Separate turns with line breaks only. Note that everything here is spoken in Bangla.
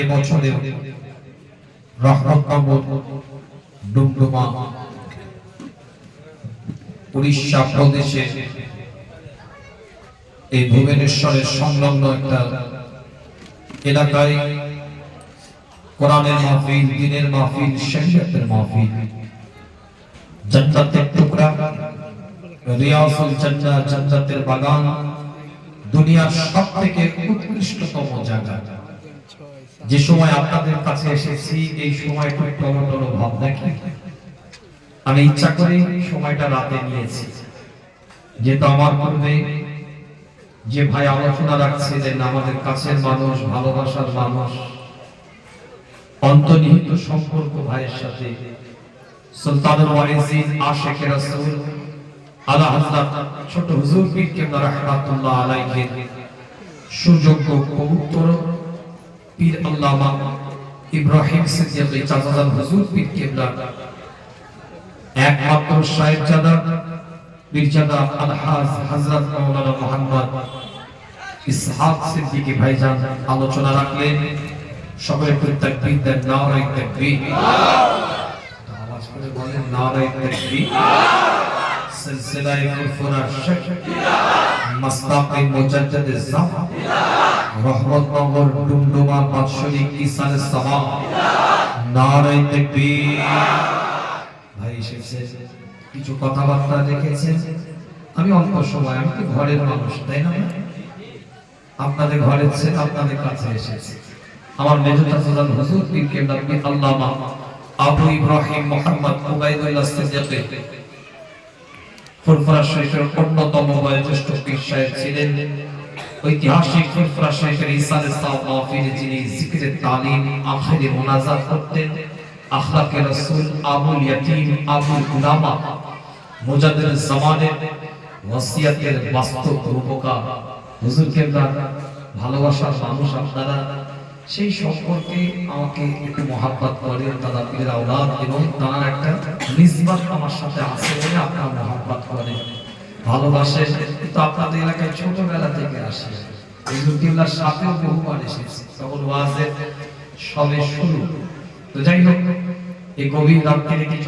এবছরে রহমতনগর ডুমডুমা উড়িষ্যা প্রদেশে এই ভুবনেশ্বরের সংলগ্ন একটা এলাকায় কোরআনের মাহফিল, দ্বীনের মাহফিল, শরীয়তের মাহফিল, জান্নাতের টুকরা, রিয়াজুল জান্নাহ, জান্নাতের বাগান, দুনিয়ার সবথেকে উৎকৃষ্টতম জায়গা। যে সময় আপনাদের কাছে এসেছি এই সময়টা টলটল ভাব দেখি, আমি ইচ্ছা করে সময়টা রাতে নিয়েছি, যেহেতু আমার পূর্বে যে ভাই আলোচনা রাখছিলেন আমাদের কাছের মানুষ, ভালোবাসার মানুষ, অন্তর্নিহিত সম্পর্ক ভাইয়ের সাথে সুলতানুল ওয়ারিসিন আশিকে রাসূল আলা হযরত ছোট হুজুর পীর কেবলা রাহমাতুল্লাহ আলাইহির সুযোগ্য পবিত্র পীর আল্লামা ইব্রাহিম সিদ্দিকী চাচাজান হুজুর পীর কেবলা একমাত্র সাহেবজাদা পীরজাদা আলহাজ হযরত মাওলানা মুহাম্মদ ইসহাক সিদ্দিকী ভাইজান আলোচনা রাখলেন। সকলে তাকবীর দেন, নারে তাকবীর, আওয়াজ করে বলেন নারে তাকবীর। সিলসিলায়ে ফুরফুরার শেখ মাসতাকে মুজাদ্দিদ জামান রহমতনগর ডুমডুমা বাৎসরিক কিসানে সামা, নারে তাকবীর। ভাই এসেছেন, কিছু কথাবার্তা রেখেছেন, আমি অল্প সময়, আমি তো ঘরের মানুষ, তাই না? আপনাদের ঘরের ছেলে আপনাদের কাছে এসেছে। আমার মেজো চাচাজান হুজুর পীর কেবলা পীর আল্লামা আবু ইব্রাহিম মুহাম্মদ উবাইদুল্লাহ সিদ্দিকী ফুরফুরা শরীফের অন্যতম বয়োজ্যেষ্ঠ পীর সাহেব ছিলেন। ঐতিহাসিক ফুরফুরা শরীফের ইসালে সাওয়াব মাহফিলে যিনি জিকিরে তালিম, আখিরে মুনাজাত করতেন, আখলাকে রাসূল আবুল ইয়াতীম আবুল উলামা মুজাদ্দিদ জামানের ওসিয়তের বাস্তব রূপকার হুজুর কেবলা ভালোবাসার মানুষ আপনারা, সেই সম্পর্কে আমাকে একটু মহাব্বত করেন, দাদা পীরের আওলাদ, এবং তার একটা নিসবত আমার সাথে আছে বলে আপনারা মহাব্বত করেন, ভালোবাসেন। কিন্তু আপনাদের এলাকায় ছোটবেলা থেকে আসে, হুজুর কেবলার সাথেও বহুবার এসেছি, তখন ওয়াজের সবে শুরু। তো যাই হোক, এই গভীর রাত্রিরে কিছু